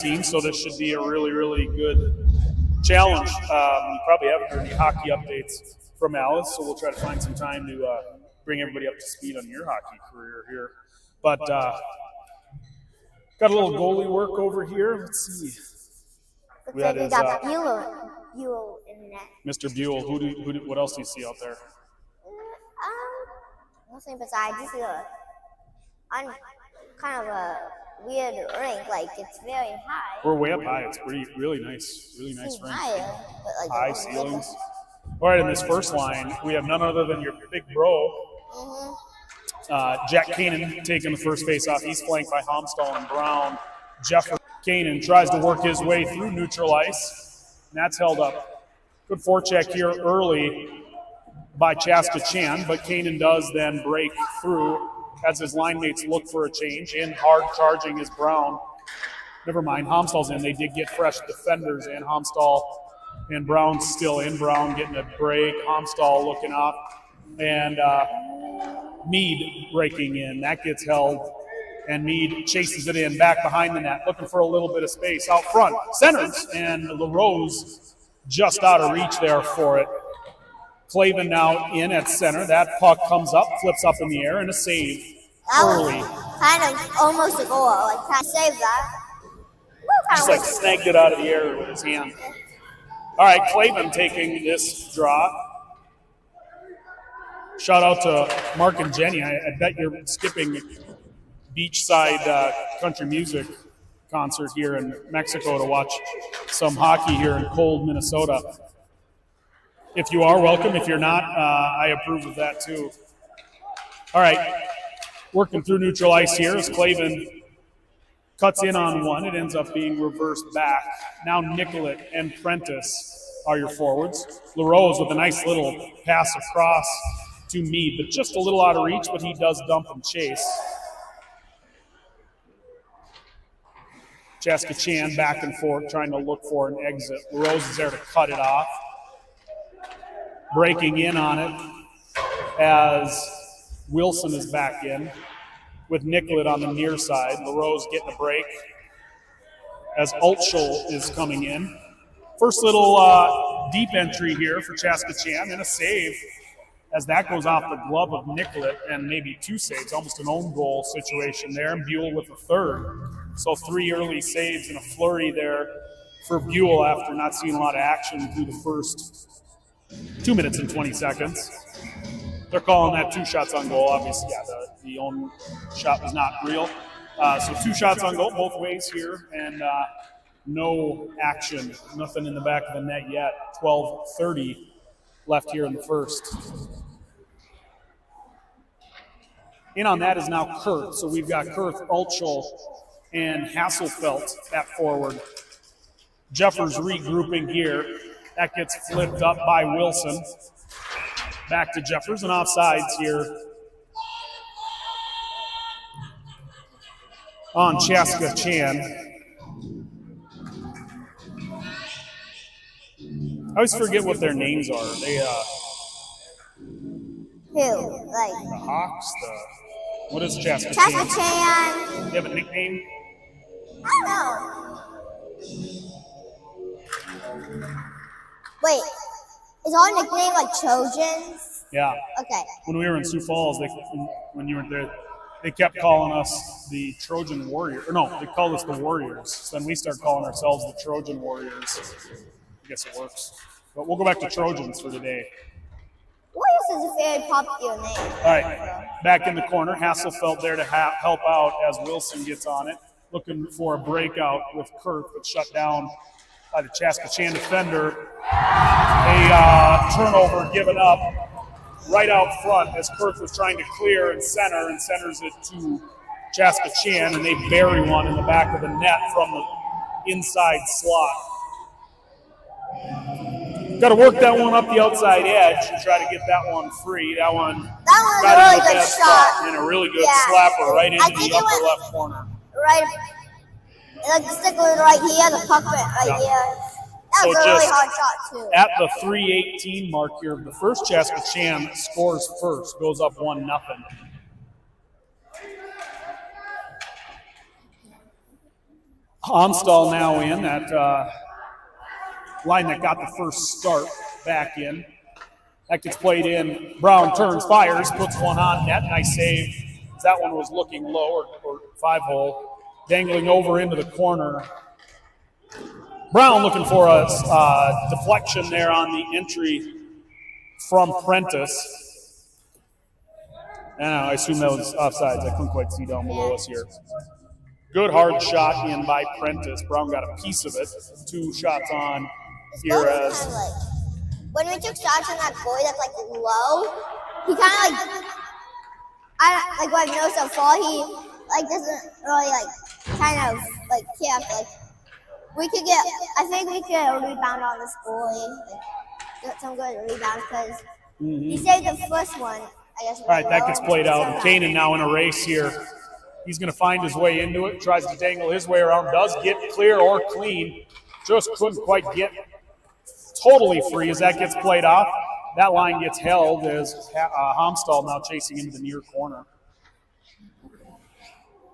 team, so this should be a really, really good challenge. You probably haven't heard any hockey updates from Alice, so we'll try to find some time to bring everybody up to speed on your hockey career here. But got a little goalie work over here. Let's see. Looks like we got Buell in net. Mr. Buell. What else do you see out there? Nothing besides this is kind of a weird rink. Like it's very high. We're way up high. It's really nice rink. Higher, but like high ceilings. All right, in this first line, we have none other than your big bro, Jack Kanan, taking the first face-off. He's flanked by Homstall and Brown. Jefferson Kanan tries to work his way through neutral ice, and that's held up. Good forecheck here early by ChaskaChan, but Kanan does then break through as his line mates look for a change. In hard charging is Brown. Never mind, Homstall's in. They did get fresh defenders in. Homstall and Brown's still in. Brown getting a break. Homstall looking up. And Mead breaking in. That gets held. And Mead chases it in back behind the net, looking for a little bit of space out front. Centers, and LaRose just out of reach there for it. Clavin now in at center. That puck comes up, flips up in the air, and a save early. Kind of almost a goal. Like, kind of saved that. Just like snagged it out of the air with his hand. All right, Clavin taking this draw. Shout out to Mark and Jenny. I bet you're skipping beachside country music concert here in Mexico to watch some hockey here in cold Minnesota. If you are, welcome. If you're not, I approve of that too. All right, working through neutral ice here as Clavin cuts in on one. It ends up being reversed back. Now Nicollet and Prentice are your forwards. LaRose with a nice little pass across to Mead, but just a little out of reach, but he does dump and chase. ChaskaChan back and forth trying to look for an exit. LaRose is there to cut it off. Breaking in on it as Wilson is back in with Nicollet on the near side. LaRose getting a break as Altschul is coming in. First little deep entry here for ChaskaChan and a save as that goes off the glove of Nicollet, and maybe two saves, almost an own goal situation there, and Buell with a third. So 3 early saves and a flurry there for Buell after not seeing a lot of action through the first 2 minutes and 20 seconds. They're calling that 2 shots on goal. Obviously, yeah, the own shot was not real. So 2 shots on goal both ways here, and no action, nothing in the back of the net yet. 12:30 left here in the first. In on that is now Kurth. So we've got Kurth, Altschul, and Hasselfelt at forward. Jeffers regrouping here. That gets flipped up by Wilson. Back to Jeffers and offsides here on ChaskaChan. I always forget what their names are. They Who? Like the Hawks. What is ChaskaChan? ChaskaChan. You have a nickname? I don't know. Wait, is our nickname like Trojans? Yeah. Okay. When we were in Sioux Falls, when you were there, they kept calling us the Trojan Warrior. Or no, they called us the Warriors. So then we started calling ourselves the Trojan Warriors. I guess it works. But we'll go back to Trojans for today. Warriors is a very popular name. All right, back in the corner. Hasselfelt there to help out as Wilson gets on it. Looking for a breakout with Kurth, but shut down by the ChaskaChan defender. A turnover given up right out front as Kurth was trying to clear and centers it to ChaskaChan, and they bury one in the back of the net from the inside slot. Got to work that one up the outside edge and try to get that one free. That one was got a really in a good bad shot. spot and a really good slapper right into the upper left corner. Right, like the stick was right here, the puck went right here. That was a really hard shot too. At the 3:18 mark here, the first ChaskaChan scores first, goes up 1-0. Homstall now in, that line that got the first start back in. That gets played in. Brown turns, fires, puts one on net. Nice save. That one was looking low, or 5-hole. Dangling over into the corner. Brown looking for a deflection there on the entry from Prentice. And I assume that was offsides. I couldn't quite see down below us here. Good hard shot in by Prentice. Brown got a piece of it. 2 shots on here as. Kind of like, when we took shots on that goalie that's like low, he kind of like what I've noticed so far, he like doesn't really like kind of like care. Like we could get, I think we could rebound on this goalie, like get some good rebounds because he saved the first one. I guess. All right, that gets played out. Kanan now in a race here. He's going to find his way into it, tries to dangle his way around, does get clear or clean. Just couldn't quite get totally free as that gets played off. That line gets held as Homstall now chasing into the near corner.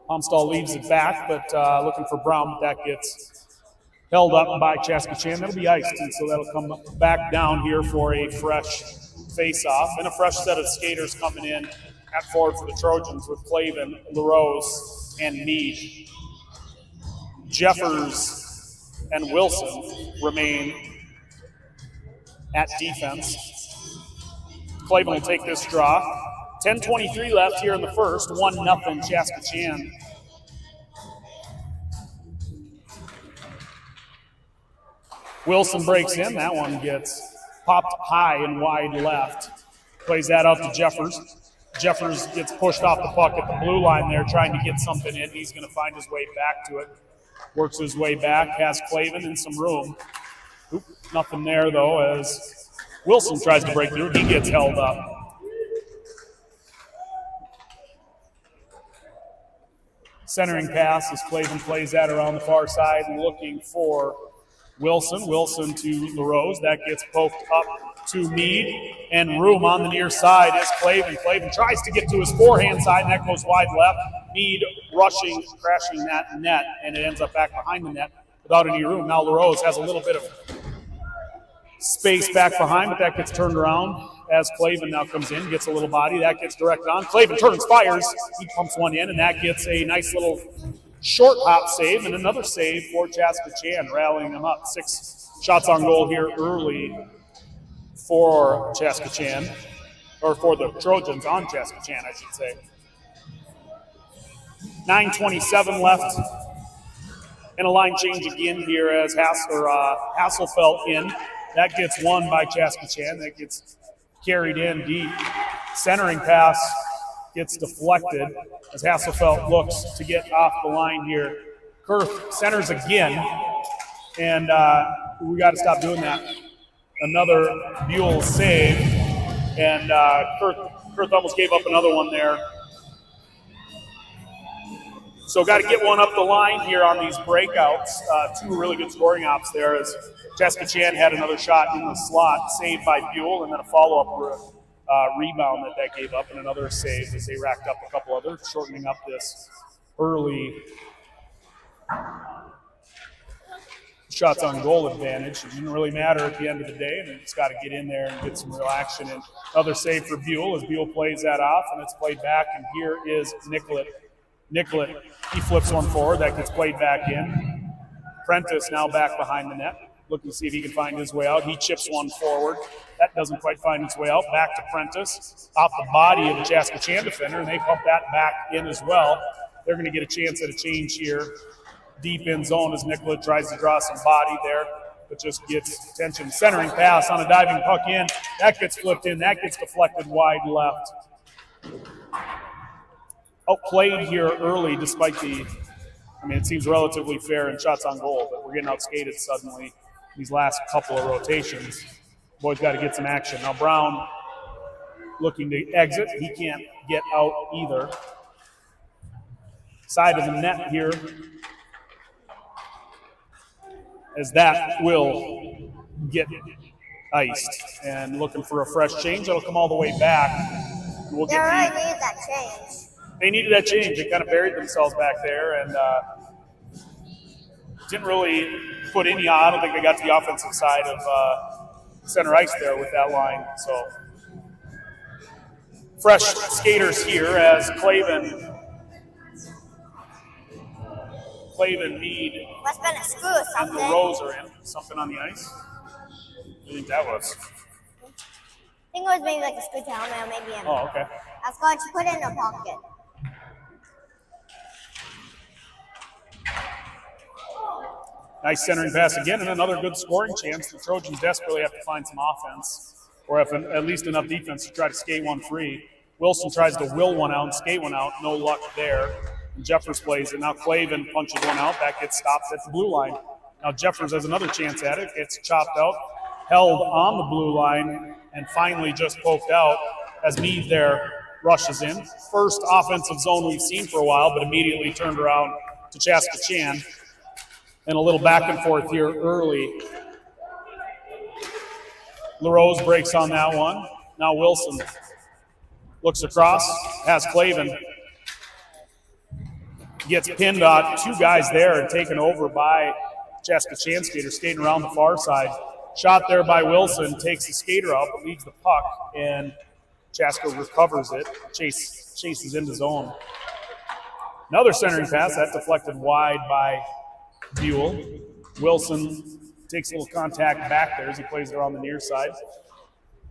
Homstall leaves it back, but looking for Brown, but that gets held up by ChaskaChan. That'll be iced, and so that'll come back down here for a fresh face-off and a fresh set of skaters coming in at forward for the Trojans with Clavin, LaRose, and Meade. Jeffers and Wilson remain at defense. Clavin will take this draw. 10:23 left here in the first. 1-0 ChaskaChan. Wilson breaks in. That one gets popped high and wide left. Plays that out to Jeffers. Jeffers gets pushed off the puck at the blue line there, trying to get something in. He's going to find his way back to it. Works his way back, has Clavin in some room. Oop, nothing there, though, as Wilson tries to break through. He gets held up. Centering pass as Clavin plays that around the far side, looking for Wilson. Wilson to LaRose. That gets poked up to Meade, and room on the near side is Clavin. Clavin tries to get to his forehand side, and that goes wide left. Meade rushing, crashing that net, and it ends up back behind the net without any room. Now LaRose has a little bit of space back behind, but that gets turned around as Clavin now comes in, gets a little body. That gets directed on. Clavin turns, fires. He pumps one in, and that gets a nice little short hop save, and another save for ChaskaChan, rallying them up. 6 shots on goal here early for ChaskaChan, or for the Trojans on ChaskaChan, I should say. 9:27 left, and a line change again here as Hasselfeld in. That gets won by ChaskaChan. That gets carried in deep. Centering pass gets deflected as Hasselfeld looks to get off the line here. Kurth centers again, and we got to stop doing that. Another Buell save, and Kurth almost gave up another one there. So got to get one up the line here on these breakouts. 2 really good scoring ops there as ChaskaChan had another shot in the slot, saved by Buell, and then a follow-up rebound that gave up, and another save as they racked up a couple others, shortening up this early shots on goal advantage. It didn't really matter at the end of the day, and it's got to get in there and get some real action. And another save for Buell as Buell plays that off, and it's played back, and here is Nicollet. Nicollet, he flips one forward. That gets played back in. Prentice now back behind the net, looking to see if he can find his way out. He chips one forward. That doesn't quite find its way out. Back to Prentice, off the body of the ChaskaChan defender, and they pump that back in as well. They're going to get a chance at a change here. Deep in zone as Nicollet tries to draw some body there, but just gets attention. Centering pass on a diving puck in. That gets flipped in. That gets deflected wide left. Outplayed here early despite it seems relatively fair in shots on goal, but we're getting outskated suddenly these last couple of rotations. Boys got to get some action. Now Brown looking to exit. He can't get out either. Side of the net here as that will get iced. And looking for a fresh change. It'll come all the way back. They really needed that change. They needed that change. They kind of buried themselves back there, and didn't really put any on. I don't think they got to the offensive side of center ice there with that line. So fresh skaters here as Clavin, Mead, Must have been a screw or and something. LaRose are in. Something on the ice? What do you think that was? I think it was maybe like a screw to helmet or maybe a... Oh, okay. I was going to put it in a pocket. Nice centering pass again, and another good scoring chance. The Trojans desperately have to find some offense, or have at least enough defense to try to skate one free. Wilson tries to will one out and skate one out. No luck there. And Jeffers plays it. Now Clavin punches one out. That gets stopped at the blue line. Now Jeffers has another chance at it. It's chopped out, held on the blue line, and finally just poked out as Mead there rushes in. First offensive zone we've seen for a while, but immediately turned around to ChaskaChan. And a little back and forth here early. LaRose breaks on that one. Now Wilson looks across, has Clavin. Gets pinned on two guys there and taken over by ChaskaChan skater skating around the far side. Shot there by Wilson, takes the skater out, but leaves the puck, and Chaska recovers it, chases into zone. Another centering pass, that deflected wide by Buell. Wilson takes a little contact back there as he plays it on the near side.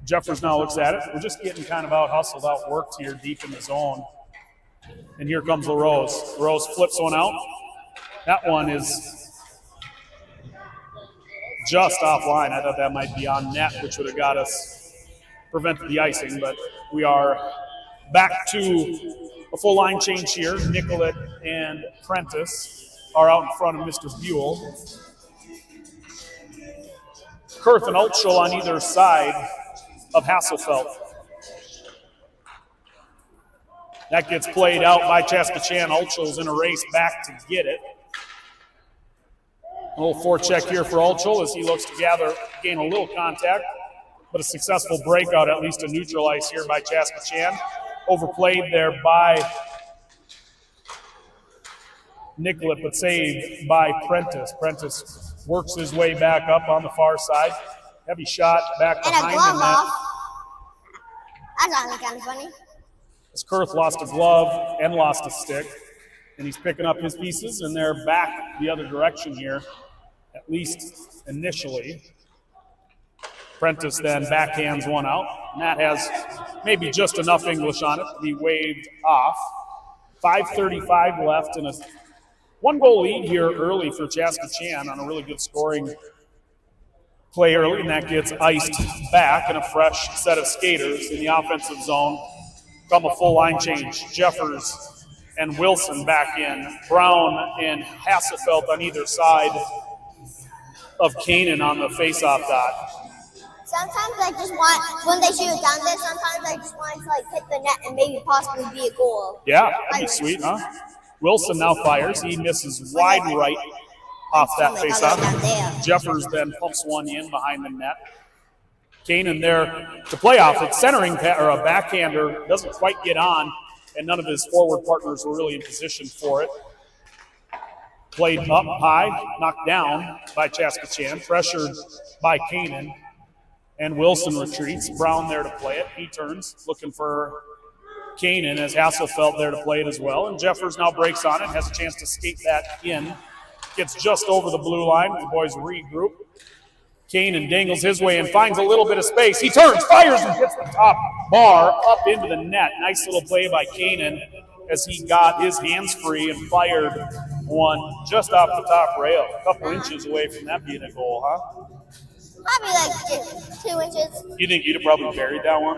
Jeffers now looks at it. We're just getting kind of out-hustled, out-worked here deep in the zone. And here comes LaRose. LaRose flips one out. That one is just offline. I thought that might be on net, which would have got us, prevented the icing, but we are back to a full line change here. Nicollet and Prentice are out in front of Mr. Buell. Kurth and Altschul on either side of Hasselfeld. That gets played out by ChaskaChan. Altschul's in a race back to get it. A little forecheck here for Altschul as he looks to gain a little contact, but a successful breakout, at least a neutral ice here by ChaskaChan. Overplayed there by Nicollet, but saved by Prentice. Prentice works his way back up on the far side. Heavy shot back behind him. And a glove off. That's only kind of funny. As Kurth lost a glove and lost a stick, and he's picking up his pieces, and they're back the other direction here, at least initially. Prentice then backhands one out, and that has maybe just enough English on it to be waved off. 5:35 left, and a one-goal lead here early for ChaskaChan on a really good scoring play early, and that gets iced back, and a fresh set of skaters in the offensive zone come a full line change. Jeffers and Wilson back in. Brown and Hasselfeld on either side of Kanan on the face-off dot. Sometimes I just want, when they shoot it down there, sometimes I just want it to like hit the net and maybe possibly be a goal. Yeah, that'd be sweet, huh? Wilson now fires. He misses wide right off that face-off. Jeffers then pumps one in behind the net. Kanan there to play off it. Centering or a backhander doesn't quite get on, and none of his forward partners were really in position for it. Played up high, knocked down by ChaskaChan, pressured by Kanan, and Wilson retreats. Brown there to play it. He turns, looking for Kanan as Hasselfeld there to play it as well. And Jeffers now breaks on it, has a chance to skate that in. Gets just over the blue line. The boys regroup. Kanan dangles his way and finds a little bit of space. He turns, fires, and hits the top bar up into the net. Nice little play by Kanan as he got his hands free and fired one just off the top rail. A couple inches away from that being a goal, huh? Probably like 2 inches. You think you'd have probably carried that one?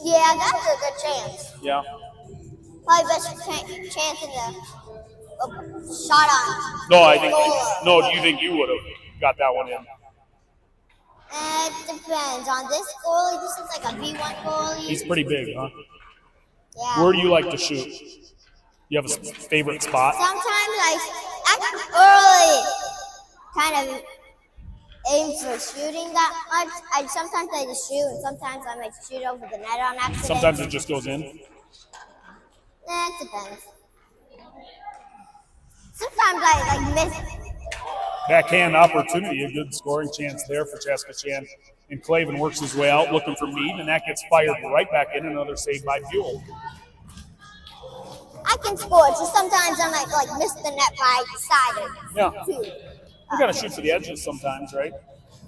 Yeah, that's a good chance. Yeah. Probably best chance in the shot on. No, do you think you would have got that one in? It depends on this goalie. This is like a B1 goalie. He's pretty big, huh? Yeah. Where do you like to shoot? You have a favorite spot? Sometimes I early kind of aim for shooting that much. Sometimes I just shoot, and sometimes I might shoot over the net on accident. Sometimes it just goes in? It depends. Sometimes I like miss. Backhand opportunity, a good scoring chance there for ChaskaChan. And Clavin works his way out looking for Mead, and that gets fired right back in. Another save by Buell. I can score, just sometimes I might like miss the net by deciding. Yeah. Too. You gotta shoot for the edges sometimes, right?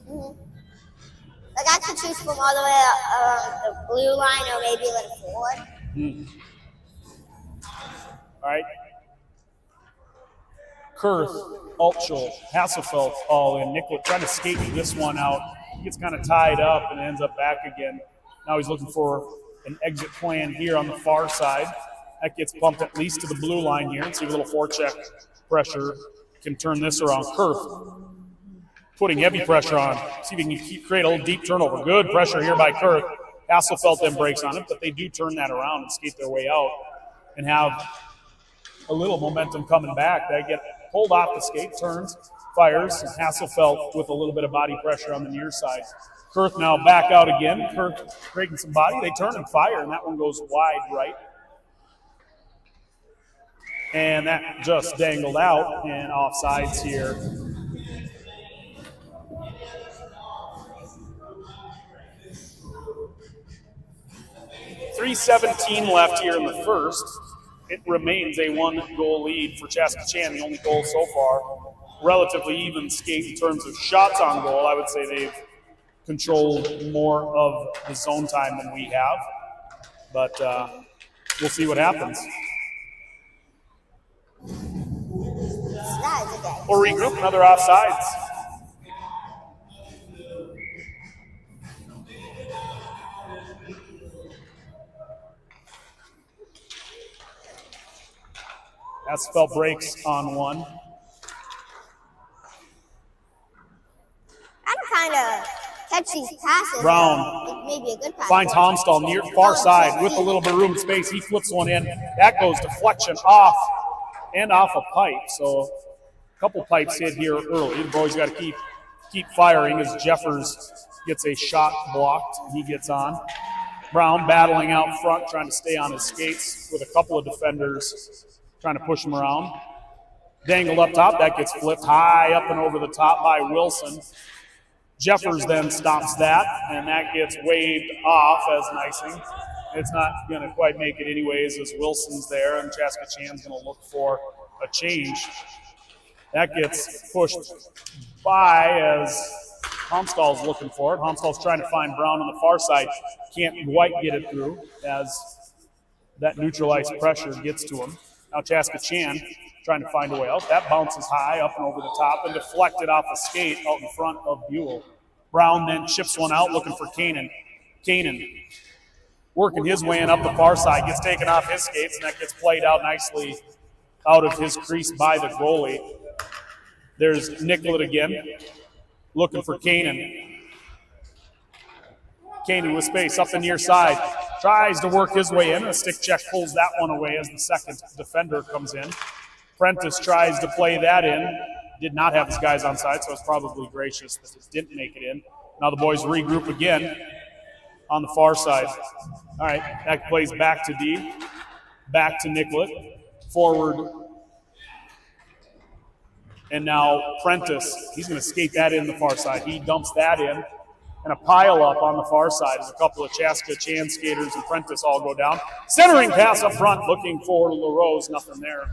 Like I can choose from all the way the blue line or maybe a little forward. All right. Kurth, Altschul, Hasselfeld all in. Nicollet trying to skate this one out. He gets kind of tied up and ends up back again. Now he's looking for an exit plan here on the far side. That gets bumped at least to the blue line here. And see if a little forecheck pressure can turn this around. Kurth putting heavy pressure on. See if he can create a little deep turnover. Good pressure here by Kurth. Hasselfeld then breaks on it, but they do turn that around and skate their way out and have a little momentum coming back. They get pulled off the skate, turns, fires, and Hasselfeld with a little bit of body pressure on the near side. Kurth now back out again. Kurth breaking some body. They turn and fire, and that one goes wide right. And that just dangled out and offsides here. .317 left here in the first. It remains a one-goal lead for ChaskaChan, the only goal so far. Relatively even skate in terms of shots on goal. I would say they've controlled more of the zone time than we have. But we'll see what happens. We'll regroup, another offsides. Hasselfeld breaks on one. I can kind of catch these passes. Brown like maybe a good pass. finds Homstall near far side with a little bit of room and space. He flips one in. That goes deflection off and off a pipe. So a couple pipes hit here early. The boys got to keep firing as Jeffers gets a shot blocked. He gets on. Brown battling out front, trying to stay on his skates with a couple of defenders trying to push him around. Dangled up top. That gets flipped high up and over the top by Wilson. Jeffers then stops that, and that gets waved off as an icing. It's not going to quite make it anyways as Wilson's there, and ChaskaChan's going to look for a change. That gets pushed by as Homstall's looking for it. Homstall's trying to find Brown on the far side. Can't quite get it through as that neutralized pressure gets to him. Now ChaskaChan trying to find a way out. That bounces high up and over the top and deflected off a skate out in front of Buell. Brown then chips one out looking for Kanan. Kanan working his way in up the far side, gets taken off his skates, and that gets played out nicely out of his crease by the goalie. There's Nicollet again looking for Kanan. Kanan with space up the near side. Tries to work his way in. A stick check pulls that one away as the second defender comes in. Prentice tries to play that in. Did not have his guys on side, so it's probably gracious that it didn't make it in. Now the boys regroup again on the far side. All right, that plays back to D. Back to Nicollet. Forward. And now Prentice, he's going to skate that in the far side. He dumps that in. And a pile up on the far side as a couple of ChaskaChan skaters and Prentice all go down. Centering pass up front, looking for LaRose, nothing there.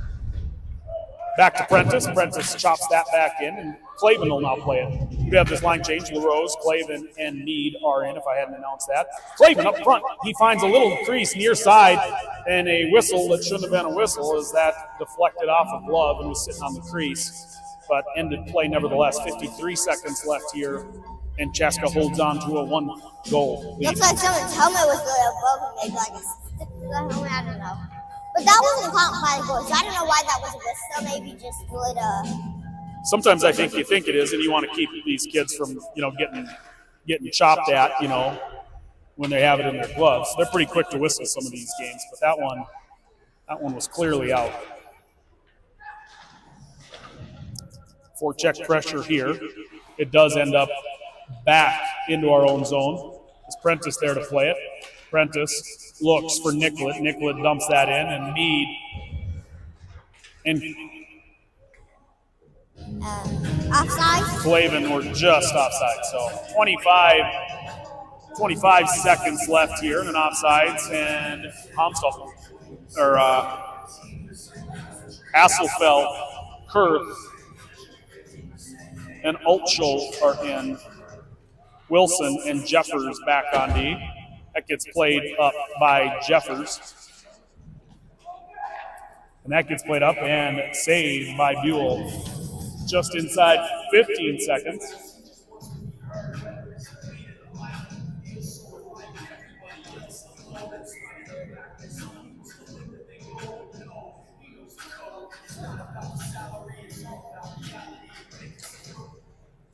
Back to Prentice. Prentice chops that back in, and Clavin will now play it. We have this line change. LaRose, Clavin, and Mead are in, if I hadn't announced that. Clavin up front. He finds a little crease near side, and a whistle that shouldn't have been a whistle as that deflected off a glove and was sitting on the crease. But ended play nevertheless. 53 seconds left here. And Chaska holds on to a one-goal lead. Looks like someone's helmet was lit above him, maybe like a stick to the helmet, I don't know. But that wasn't caught by the goal, so I don't know why that was a whistle. Maybe just lit a... Sometimes I think you think it is, and you want to keep these kids from, getting chopped at, when they have it in their gloves. They're pretty quick to whistle some of these games, but that one was clearly out. Forecheck pressure here. It does end up back into our own zone. It's Prentice there to play it. Prentice looks for Nicollet. Nicollet dumps that in, and Mead. And Offside. Clavin were just offside. So 25 seconds left here in an offsides, and Homstall, or Hasselfeld, Kurth, and Altschul are in. Wilson and Jeffers back on D. That gets played up by Jeffers. And that gets played up and saved by Buell. Just inside 15 seconds.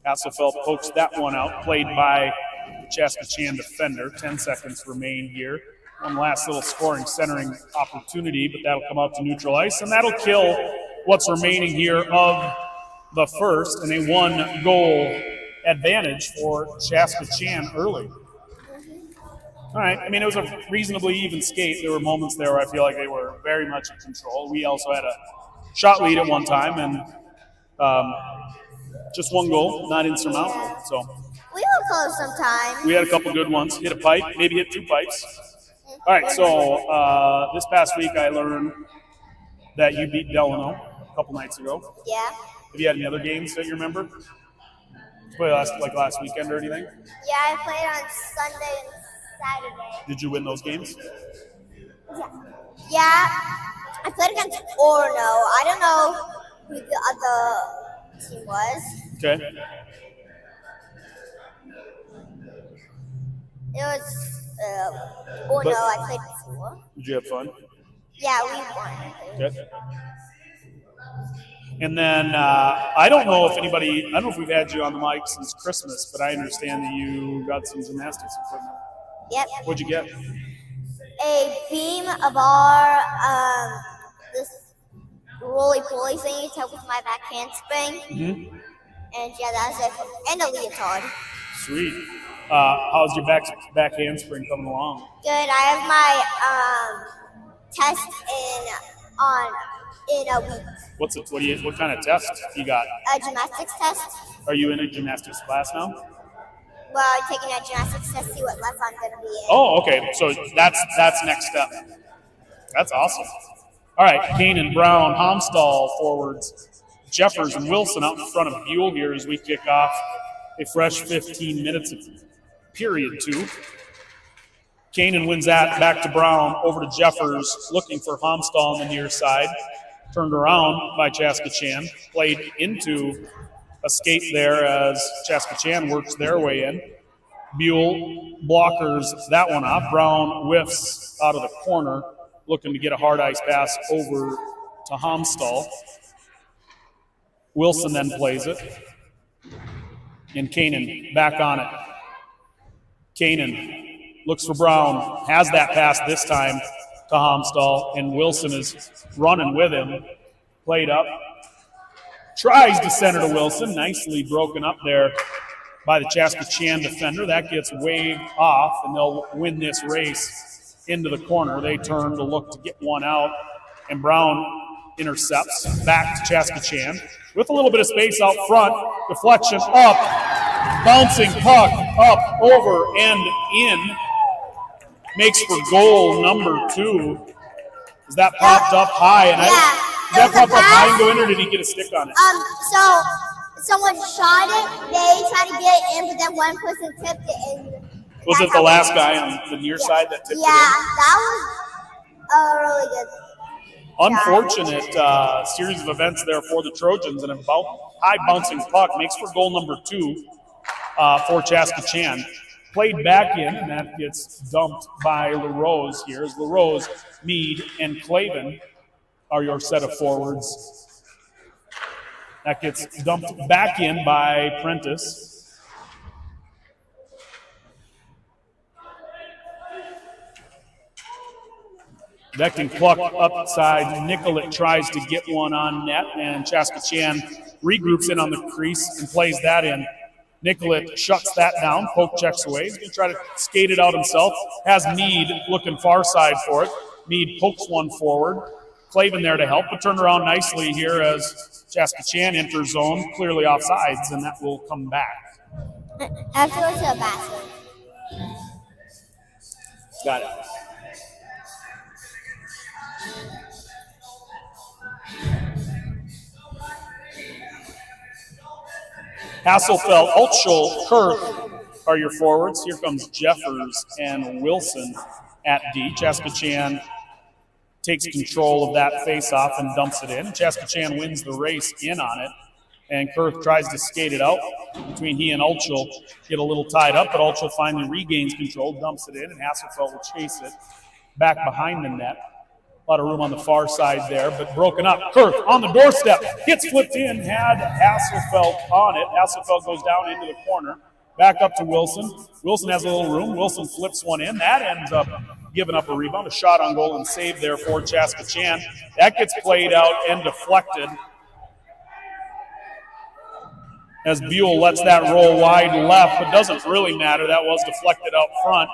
Hasselfeld pokes that one out, played by the ChaskaChan defender. 10 seconds remain here. One last little scoring centering opportunity, but that'll come out to neutral ice, and that'll kill what's remaining here of the first, and a 1-goal advantage for ChaskaChan early. All right, I mean, it was a reasonably even skate. There were moments there where I feel like they were very much in control. We also had a shot lead at one time, and just 1 goal, not insurmountable. So We were close sometimes. we had a couple good ones. Hit a pipe, maybe hit 2 pipes. All right, so this past week I learned that you beat Delano a couple nights ago. Yeah. Have you had any other games that you remember? Play last weekend or anything? Yeah, I played on Sunday and Saturday. Did you win those games? Yeah. I played against Orono. I don't know who the other team was. Okay. It was Orono. I played before. Did you have fun? Yeah, we won. Okay. And then I don't know if we've had you on the mic since Christmas, but I understand that you got some gymnastics equipment. Yep. What'd you get? A beam, a bar, this roly-poly thing to help with my back handspring. Mm-hmm. And yeah, that's it. And a leotard. Sweet. How's your back handspring coming along? Good. I have my test in a week. What kind of test you got? A gymnastics test. Are you in a gymnastics class now? Well, I'm taking a gymnastics test to see what level I'm going to be in. Oh, okay. So that's next step. That's awesome. All right, Kane and Brown, Homstall forwards, Jeffers and Wilson out in front of Buell here as we kick off a fresh 15 minutes of period 2. Kane wins that back to Brown, over to Jeffers, looking for Homstall on the near side. Turned around by ChaskaChan, played into a skate there as ChaskaChan works their way in. Buell blockers that one off. Brown whiffs out of the corner, looking to get a hard ice pass over to Homstall. Wilson then plays it. And Kanan back on it. Kanan looks for Brown, has that pass this time to Homstall, and Wilson is running with him. Played up. Tries to center to Wilson. Nicely broken up there by the ChaskaChan defender. That gets waved off, and they'll win this race into the corner. They turn to look to get one out, and Brown intercepts back to ChaskaChan with a little bit of space out front. Deflection up. Bouncing puck up, over, and in. Makes for goal number 2. Is that popped up high? And did that pop up high and go in, or did he get a stick on it? So someone shot it, they tried to get it in, but then one person tipped it in. Was it the last guy on the near side that tipped it in? That was a really good. Unfortunate series of events there for the Trojans, and a high bouncing puck makes for goal number 2 for ChaskaChan. Played back in, and that gets dumped by LaRose here. As LaRose, Meade, and Clavin are your set of forwards. That gets dumped back in by Prentice. That can pluck upside. Nicollet tries to get one on net, and ChaskaChan regroups in on the crease and plays that in. Nicollet shuts that down. Poke checks away. He's going to try to skate it out himself. Has Meade looking far side for it. Meade pokes one forward. Clavin there to help, but turned around nicely here as ChaskaChan enters zone, clearly offsides, and that will come back. I have to go to the bathroom. Got it. Hasselfeld, Altschul, Kurth are your forwards. Here comes Jeffers and Wilson at D. ChaskaChan takes control of that face-off and dumps it in. ChaskaChan wins the race in on it, and Kurth tries to skate it out. Between he and Altschul, get a little tied up, but Altschul finally regains control, dumps it in, and Hasselfeld will chase it back behind the net. A lot of room on the far side there, but broken up. Kurth on the doorstep, gets flipped in, had Hasselfeld on it. Hasselfeld goes down into the corner, back up to Wilson. Wilson has a little room. Wilson flips one in. That ends up giving up a rebound, a shot on goal and save there for ChaskaChan. That gets played out and deflected as Buell lets that roll wide left, but doesn't really matter. That was deflected out front.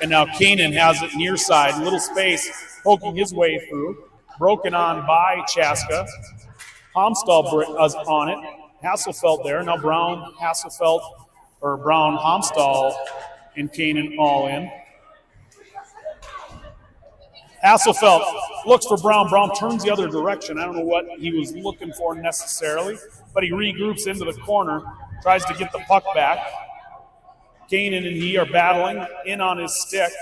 And now Kanan has it near side, little space, poking his way through. Broken on by Chaska. Homstall is on it. Hasselfeld there. Now Brown, Hasselfeld, or Brown, Homstall, and Kanan all in. Hasselfeld looks for Brown. Brown turns the other direction. I don't know what he was looking for necessarily, but he regroups into the corner, tries to get the puck back. Kanan and he are battling in on his stick.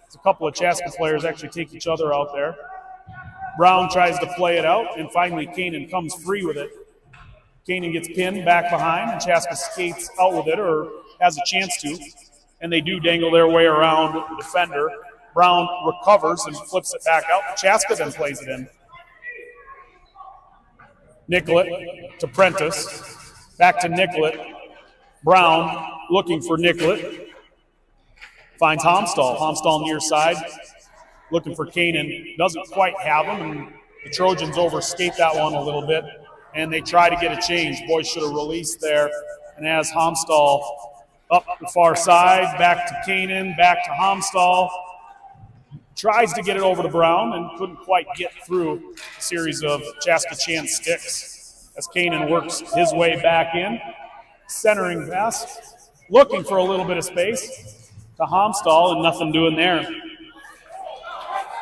There's a couple of Chaska players actually take each other out there. Brown tries to play it out, and finally Kanan comes free with it. Kanan gets pinned back behind, and Chaska skates out with it, or has a chance to, and they do dangle their way around the defender. Brown recovers and flips it back out. Chaska then plays it in. Nicollet to Prentice. Back to Nicollet. Brown looking for Nicollet. Finds Homstall. Homstall near side. Looking for Kanan. Doesn't quite have him, and the Trojans overskate that one a little bit, and they try to get a change. Boys should have released there. And as Homstall up the far side, back to Kanan, back to Homstall. Tries to get it over to Brown and couldn't quite get through a series of ChaskaChan sticks as Kanan works his way back in. Centering pass, looking for a little bit of space to Homstall, and nothing doing there.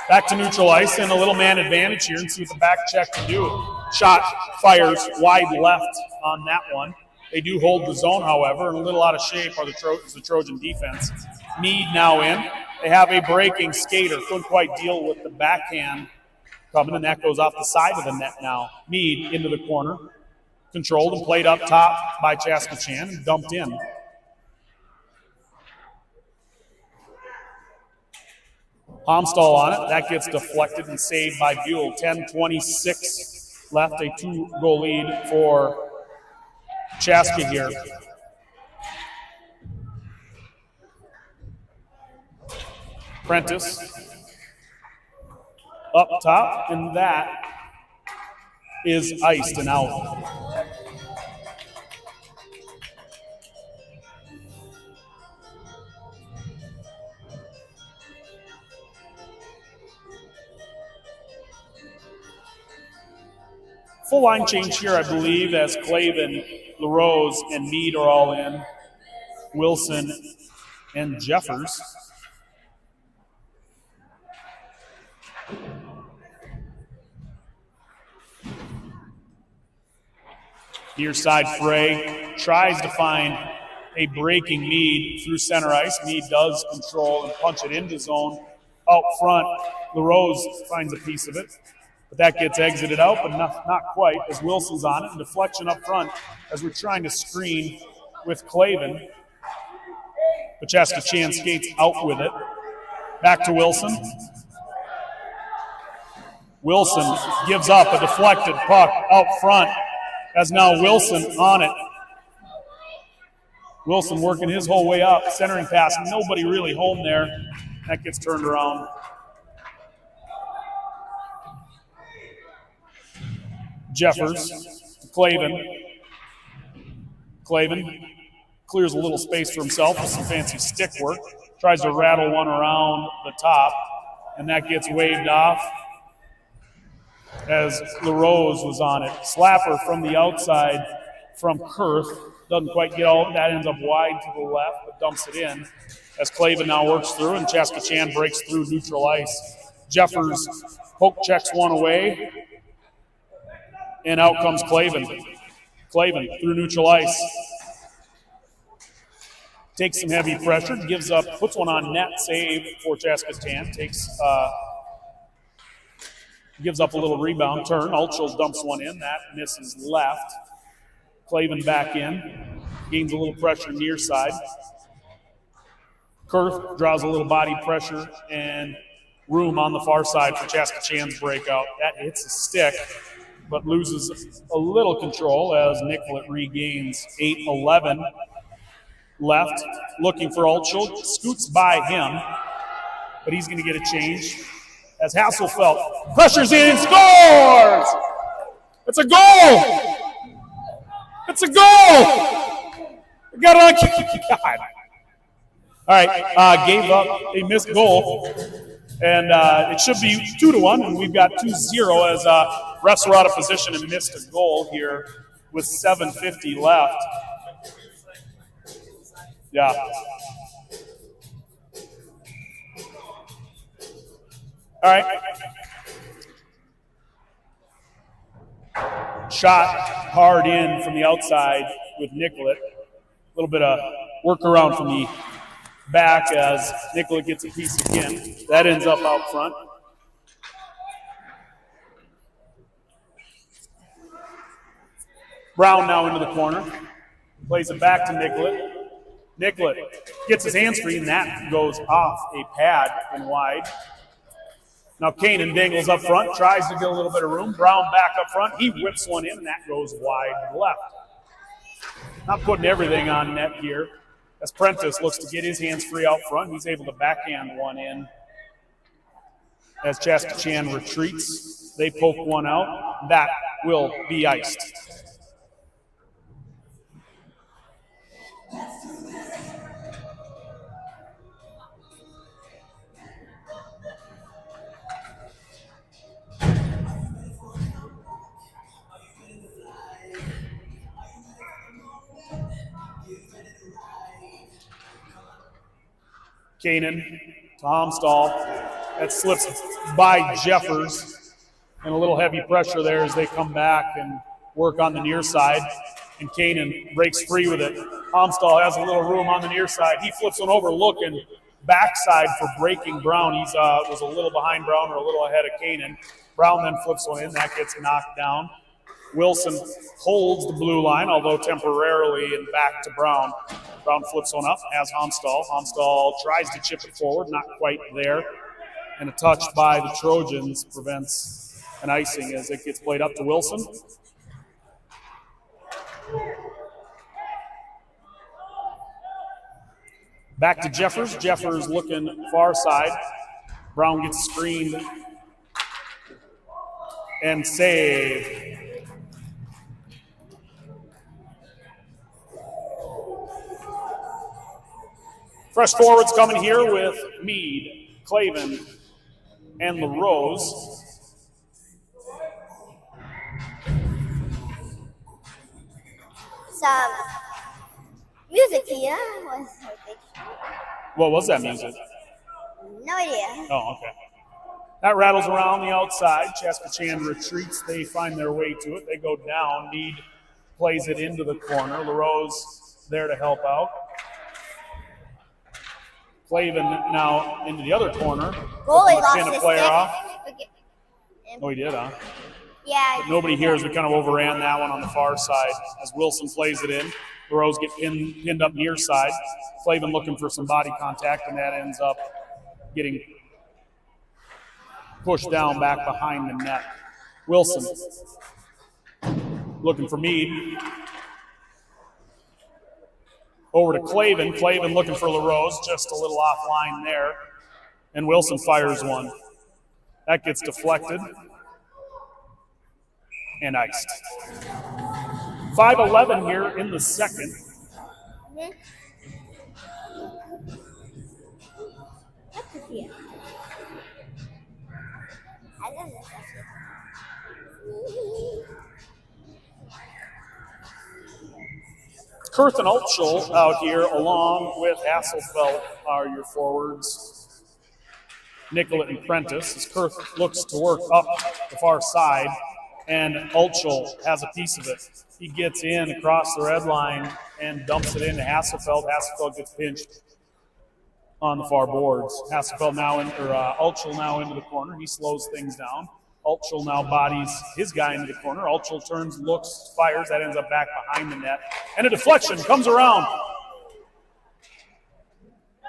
Back to neutral ice and a little man advantage here, and see what the back check can do. Shot fires wide left on that one. They do hold the zone, however, and a little out of shape are the Trojan defense. Meade now in. They have a breaking skater. Couldn't quite deal with the backhand coming, and that goes off the side of the net now. Meade into the corner. Controlled and played up top by ChaskaChan and dumped in. Homstall on it. That gets deflected and saved by Buell. 10:26 left. A 2-goal lead for Chaska here. Prentice up top, and that is iced and out. Full line change here, I believe, as Clavin, LaRose, and Meade are all in. Wilson and Jeffers. Near side fray, tries to find a breaking Meade through center ice. Meade does control and punch it into zone. Out front, LaRose finds a piece of it, but that gets exited out, but not quite, as Wilson's on it. And deflection up front as we're trying to screen with Clavin. But ChaskaChan skates out with it. Back to Wilson. Wilson gives up a deflected puck out front. As now Wilson on it. Wilson working his whole way up, centering pass. Nobody really home there. That gets turned around. Jeffers, Clavin. Clavin clears a little space for himself with some fancy stick work. Tries to rattle one around the top, and that gets waved off as LaRose was on it. Slapper from the outside from Kurth. Doesn't quite get all that, ends up wide to the left, but dumps it in as Clavin now works through, and ChaskaChan breaks through neutral ice. Jeffers poke checks one away, and out comes Clavin. Clavin through neutral ice. Takes some heavy pressure, gives up, puts one on net, save for ChaskaChan, gives up a little rebound turn. Altschul dumps one in, that misses left. Clavin back in, gains a little pressure near side. Kurth draws a little body pressure and room on the far side for ChaskaChan's breakout. That hits the stick, but loses a little control as Nicollet regains 8-11 left. Looking for Altschul, scoots by him, but he's going to get a change as Hasselfeld pressures in, scores! It's a goal! It's a goal! We got it on. God. All right, gave up a missed goal, and it should be 2-1, and we've got 2-0 as refs were out of position and missed a goal here with 7:50 left. Yeah. All right. Shot hard in from the outside with Nicollet. A little bit of workaround from the back as Nicollet gets a piece again. That ends up out front. Brown now into the corner. Plays it back to Nicollet. Nicollet gets his hands free, and that goes off a pad and wide. Now Kanan dangles up front, tries to get a little bit of room. Brown back up front. He whips one in, and that goes wide to the left. Not putting everything on net here. As Prentice looks to get his hands free out front, he's able to backhand one in. As ChaskaChan retreats, they poke one out. That will be iced. Kanan to Homstall. That slips by Jeffers. And a little heavy pressure there as they come back and work on the near side. And Kanan breaks free with it. Homstall has a little room on the near side. He flips one over looking backside for breaking Brown. He was a little behind Brown or a little ahead of Kanan. Brown then flips one in. That gets knocked down. Wilson holds the blue line, although temporarily, and back to Brown. Brown flips one up, has Homstall. Homstall tries to chip it forward, not quite there. And a touch by the Trojans prevents an icing as it gets played up to Wilson. Back to Jeffers. Jeffers looking far side. Brown gets screened and saved. Fresh forwards coming here with Meade, Clavin, and LaRose. Some music here. What was that music? No idea. Oh, okay. That rattles around the outside. ChaskaChan retreats. They find their way to it. They go down. Meade plays it into the corner. LaRose there to help out. Clavin now into the other corner. Goalie lost a his player stick. off. Oh, he did, huh? Yeah. But nobody here as we kind of overran that one on the far side as Wilson plays it in. LaRose get pinned up near side. Clavin looking for some body contact, and that ends up getting pushed down back behind the net. Wilson looking for Meade. Over to Clavin. Clavin looking for LaRose, just a little offline there. And Wilson fires one. That gets deflected and iced. 5:11 here in the second. Kurth and Altschul out here, along with Hasselfeld, are your forwards. Nicollet and Prentice, as Kurth looks to work up the far side, and Altschul has a piece of it. He gets in across the red line and dumps it into Hasselfeld. Hasselfeld gets pinched on the far boards. Hasselfeld now, Altschul now into the corner. He slows things down. Altschul now bodies his guy into the corner. Altschul turns, looks, fires. That ends up back behind the net. And a deflection comes around.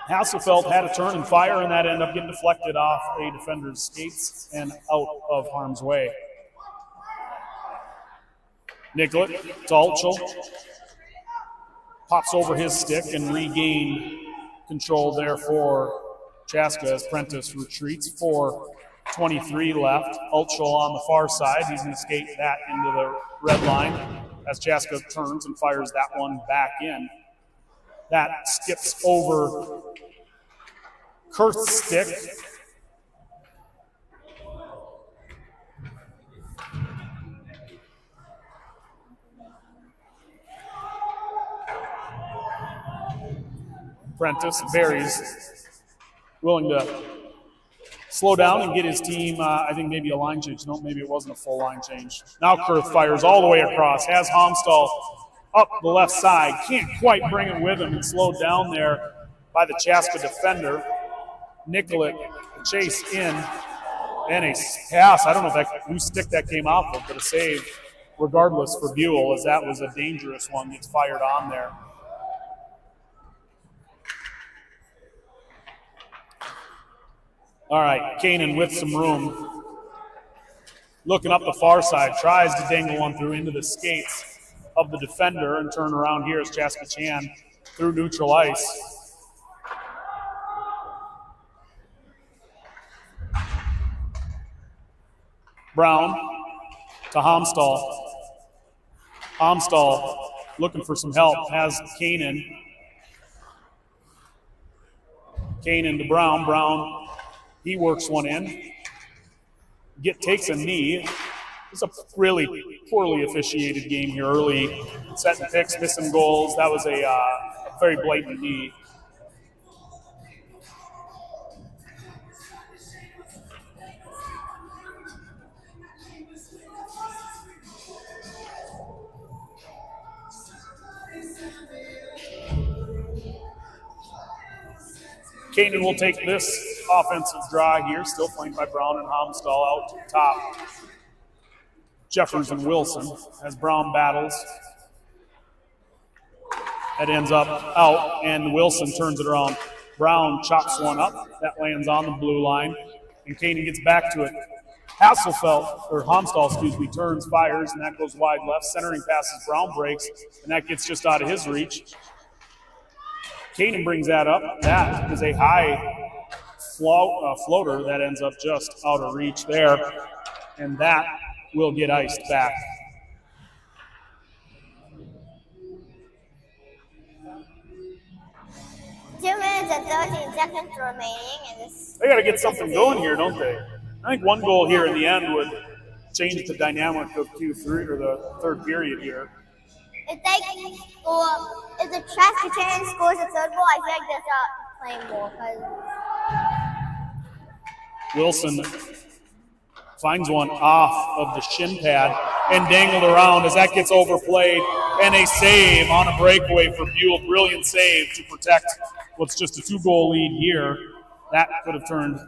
Hasselfeld had a turn and fire, and that ended up getting deflected off a defender's skates and out of harm's way. Nicollet to Altschul. Pops over his stick and regained control there for Chaska as Prentice retreats. 4:23 left. Altschul on the far side. He's going to skate that into the red line as Chaska turns and fires that one back in. That skips over Kurth's stick. Prentice, Berry's willing to slow down and get his team, I think maybe a line change. No, maybe it wasn't a full line change. Now Kurth fires all the way across, has Homstall up the left side. Can't quite bring it with him and slowed down there by the Chaska defender. Nicollet chase in and a pass. I don't know whose stick that came off of, but a save regardless for Buell, as that was a dangerous one that's fired on there. All right, Kanan with some room. Looking up the far side, tries to dangle one through into the skates of the defender and turn around here as ChaskaChan through neutral ice. Brown to Homstall. Homstall looking for some help, has Kanan. Kanan to Brown. Brown, he works one in. Takes a knee. It's a really poorly officiated game here early. Setting picks, missing goals. That was a very blatant knee. Kanan will take this offensive draw here, still flanked by Brown and Homstall out to the top. Jeffers and Wilson as Brown battles. That ends up out, and Wilson turns it around. Brown chops one up. That lands on the blue line, and Kanan gets back to it. Homstall, turns, fires, and that goes wide left. Centering passes, Brown breaks, and that gets just out of his reach. Kanan brings that up. That is a high floater that ends up just out of reach there, and that will get iced back. Two minutes and 13 seconds remaining. They got to get something going here, don't they? I think one goal here in the end would change the dynamic of Q3 or the third period here. If the ChaskaChan scores a third goal, I feel like they're not playing more. Wilson finds one off of the shin pad and dangled around as that gets overplayed, and a save on a breakaway for Buell. Brilliant save to protect what's just a 2-goal lead here. That could have turned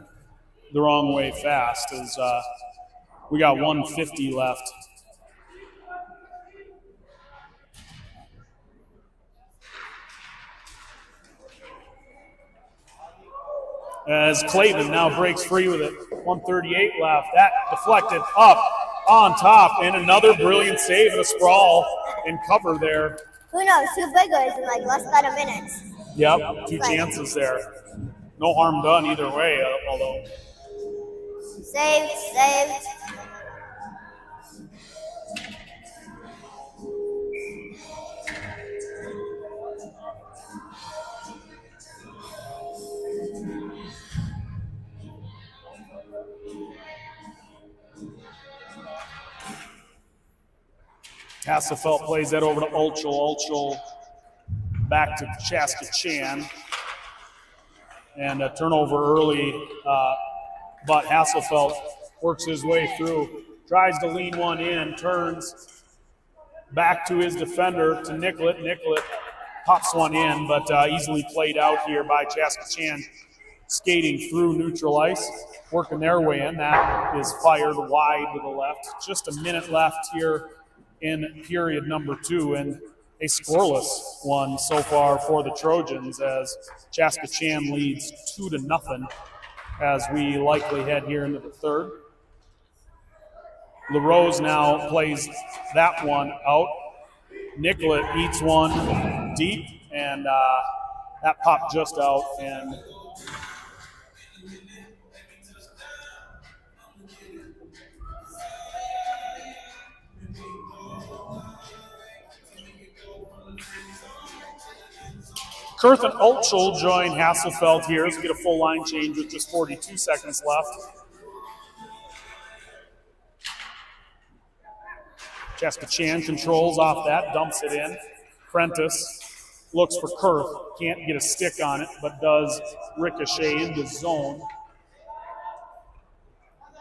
the wrong way fast as we got 1:50 left. As Clayton now breaks free with it. 1:38 left. That deflected up on top, and another brilliant save and a sprawl and cover there. Who knows? 2 biggers in like less than a minute. Yep, 2 chances there. No harm done either way, although. Saved. Hasselfeld plays that over to Altschul. Altschul back to ChaskaChan. And a turnover early, but Hasselfeld works his way through, tries to lean one in, turns back to his defender, to Nicollet. Nicollet pops one in, but easily played out here by ChaskaChan, skating through neutral ice, working their way in. That is fired wide to the left. Just a minute left here in period number 2, and a scoreless one so far for the Trojans as ChaskaChan leads 2-0 as we likely head here into the third. LaRose now plays that one out. Nicollet eats one deep, and that popped just out. And Kurth and Ulchel join Hasselfeld here as we get a full line change with just 42 seconds left. ChaskaChan controls off that, dumps it in. Prentice looks for Kurth, can't get a stick on it, but does ricochet into zone.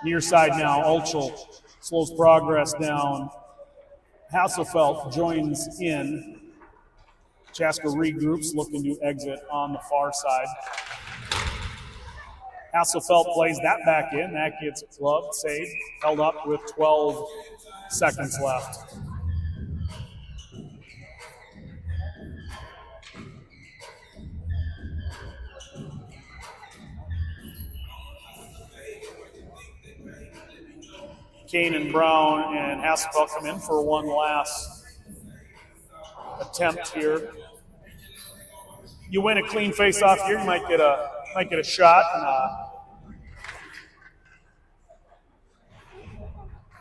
Near side now, Ulchel slows progress down. Hasselfeld joins in. Chaska regroups, looking to exit on the far side. Hasselfeld plays that back in. That gets gloved, saved, held up with 12 seconds left. Kane and Brown and Hasselfeld come in for one last attempt here. You win a clean face-off here, you might get a shot. And,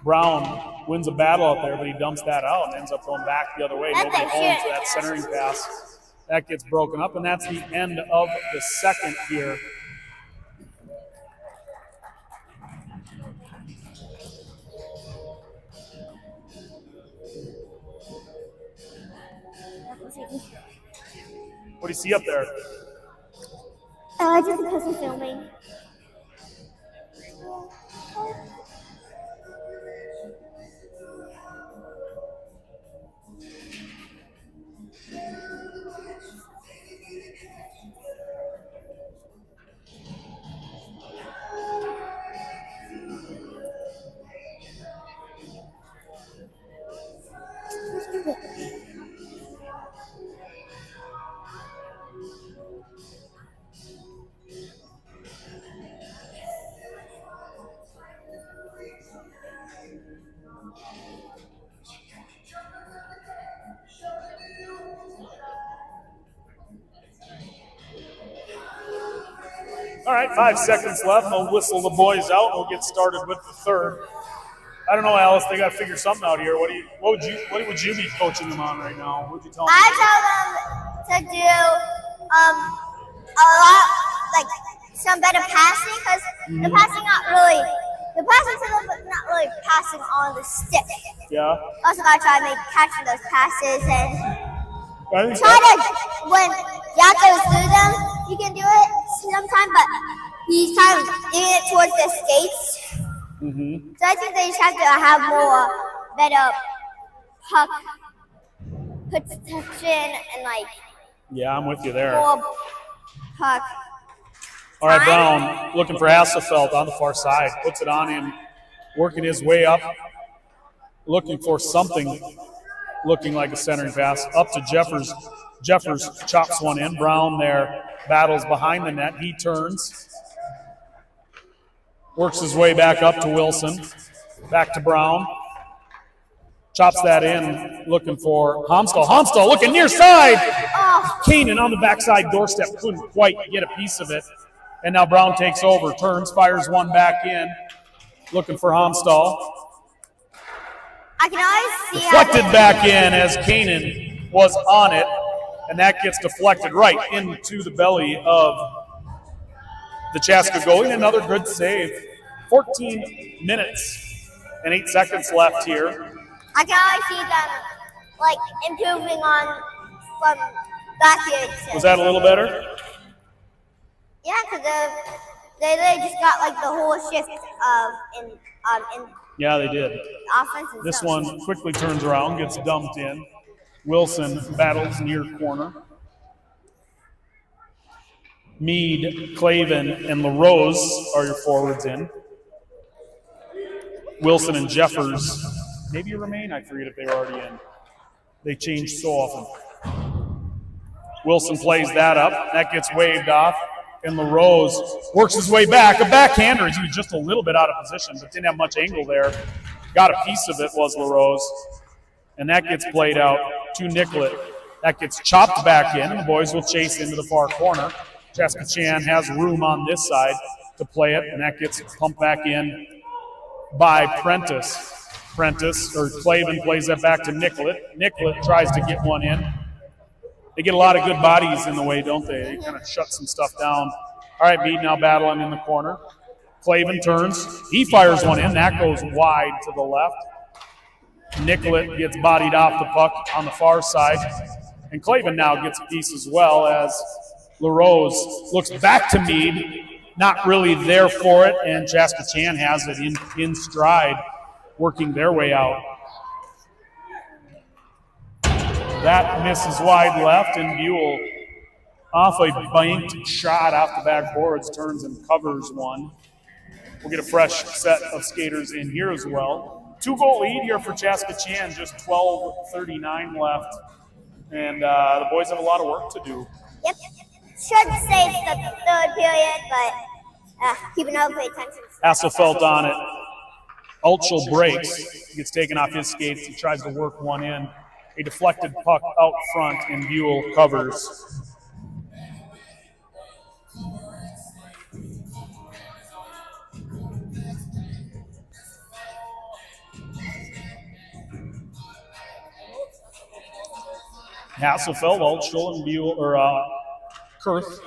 Brown wins a battle out there, but he dumps that out and ends up going back the other way. Nobody home for that centering pass. That gets broken up, and that's the end of the second here. What do you see up there? Just because I'm filming. All right, 5 seconds left. They'll whistle the boys out, and we'll get started with the third. I don't know, Alice. They got to figure something out here. What would you be coaching them on right now? What would you tell them? I tell them to do a lot, like some better passing, because the passing to them, but not really passing on the stick. Yeah. Also, gotta try to make catching those passes and I think try to when Yato goes through them, you can do it sometimes, but he's kind of doing it towards the skates. Mm-hmm. So I think they just have to have more better puck protection and like. Yeah, I'm with you there. More puck. All right, Brown looking for Hasselfeld on the far side. Puts it on him, working his way up, looking for something looking like a centering pass. Up to Jeffers. Jeffers chops one in. Brown there battles behind the net. He turns. Works his way back up to Wilson. Back to Brown. Chops that in, looking for Homstall. Homstall looking near side. Kanan on the backside doorstep. Couldn't quite get a piece of it. And now Brown takes over, turns, fires one back in. Looking for Homstall. I can always see deflected back in as Kanan was on it. And that gets deflected right into the belly of the Chaska goalie. Another good save. 14 minutes and 8 seconds left here. I can always see them like improving on from back here. Was that a little better? Yeah, because they just got like the whole shift of in Yeah, they did. offense. And This stuff. one quickly turns around, gets dumped in. Wilson battles near corner. Mead, Clavin, and LaRose are your forwards in. Wilson and Jeffers maybe remain. I forget if they were already in. They change so often. Wilson plays that up. That gets waved off. And LaRose works his way back. A backhander. He was just a little bit out of position, but didn't have much angle there. Got a piece of it, was LaRose. And that gets played out to Nicollet. That gets chopped back in, and the boys will chase into the far corner. ChaskaChan has room on this side to play it, and that gets pumped back in by Prentice. Clavin plays that back to Nicollet. Nicollet tries to get one in. They get a lot of good bodies in the way, don't they? They kind of shut some stuff down. All right, Meade now battling in the corner. Clavin turns. He fires one in. That goes wide to the left. Nicollet gets bodied off the puck on the far side. And Clavin now gets a piece as well as LaRose looks back to Meade. Not really there for it, and ChaskaChan has it in stride, working their way out. That misses wide left, and Buell, off a banked shot off the backboards, turns and covers one. We'll get a fresh set of skaters in here as well. 2-goal lead here for ChaskaChan, just 12:39 left. And the boys have a lot of work to do. Yep. Should say it's the third period, but keep an eye, pay attention. Hasselfeld on it. Altschul breaks. Gets taken off his skates. He tries to work one in. A deflected puck out front, and Buell covers. Hasselfeld, Altschul, and Buell, or Kurth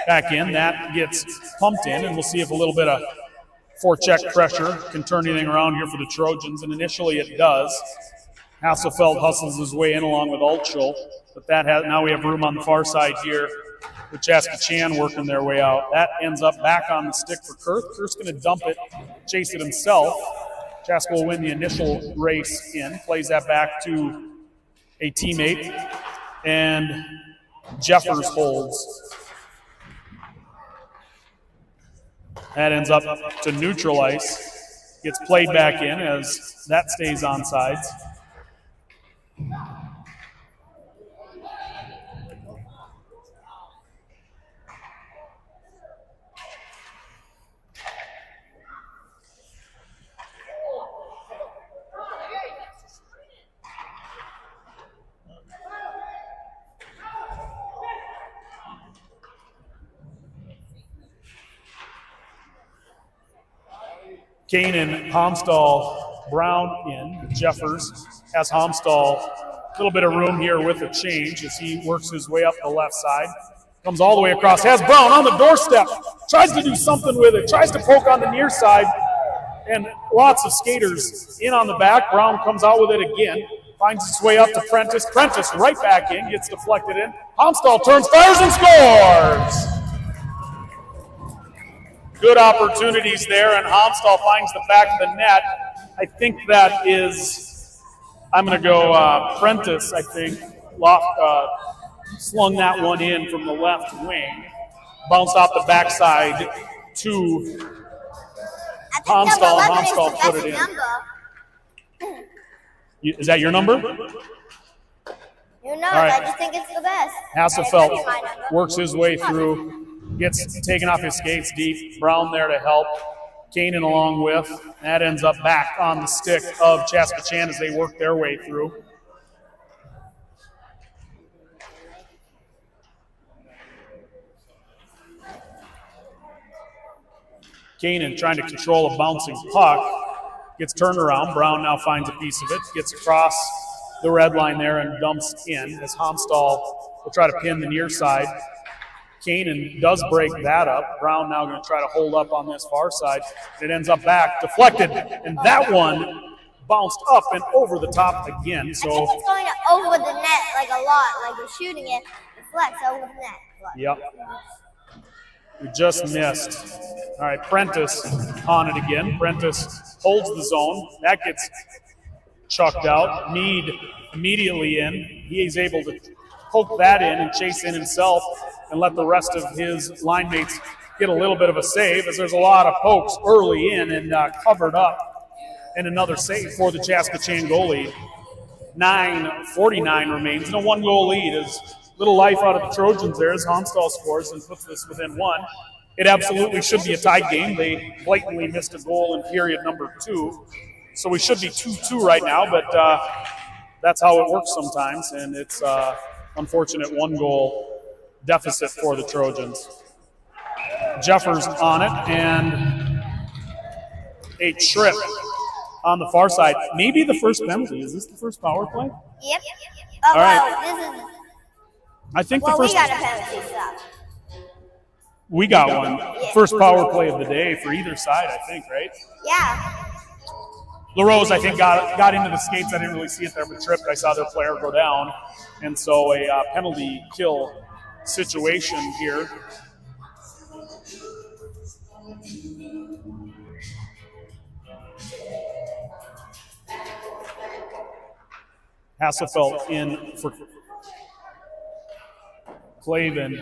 back in. That gets pumped in, and we'll see if a little bit of forecheck pressure can turn anything around here for the Trojans, and initially it does. Hasselfeld hustles his way in along with Altschul, but now we have room on the far side here with ChaskaChan working their way out. That ends up back on the stick for Kurth. Kurth's going to dump it, chase it himself. Chaska will win the initial race in, plays that back to a teammate, and Jeffers holds. That ends up to neutral ice. Gets played back in as that stays on sides. Kane and Homstall, Brown in. Jeffers has Homstall. A little bit of room here with a change as he works his way up the left side. Comes all the way across. Has Brown on the doorstep. Tries to do something with it. Tries to poke on the near side. And lots of skaters in on the back. Brown comes out with it again. Finds his way up to Prentice. Prentice right back in. Gets deflected in. Homstall turns, fires, and scores! Good opportunities there, and Homstall finds the back of the net. I think that is, I'm going to go Prentice, I think. Slung that one in from the left wing. Bounced off the backside to Homstall. Homstall put it in. Is that your number? You know, right. I just think it's the best. Hasselfeld works his way through. Gets taken off his skates deep. Brown there to help. Kanan along with. That ends up back on the stick of ChaskaChan as they work their way through. Kanan trying to control a bouncing puck. Gets turned around. Brown now finds a piece of it. Gets across the red line there and dumps in as Homstall will try to pin the near side. Kanan does break that up. Brown now going to try to hold up on this far side. It ends up back, deflected, and that one bounced up and over the top again. So I think it's going over the net like a lot, like you're shooting it, Flex over the net. Flex. Yep. We just missed. All right, Prentice on it again. Prentice holds the zone. That gets chucked out. Mead immediately in. He is able to poke that in and chase in himself and let the rest of his line mates get a little bit of a save, as there's a lot of pokes early in and covered up. And another save for the ChaskaChan goalie. 9:49 remains, and a one-goal lead. Is little life out of the Trojans there as Homstall scores and puts this within one. It absolutely should be a tied game. They blatantly missed a goal in period number 2. So we should be 2-2 right now, but that's how it works sometimes, and it's unfortunate one-goal deficit for the Trojans. Jeffers on it, and a trip on the far side. Maybe the first penalty. Is this the first power play? Yep. Oh, all right. This is. I think Well, the first. we got a penalty, so. We got one. Yeah. First power play of the day for either side, I think, right? Yeah. LaRose, I think, got into the skates. I didn't really see it there, but tripped. I saw their player go down. And so a penalty kill situation here. Hasselfeld in for Clavin.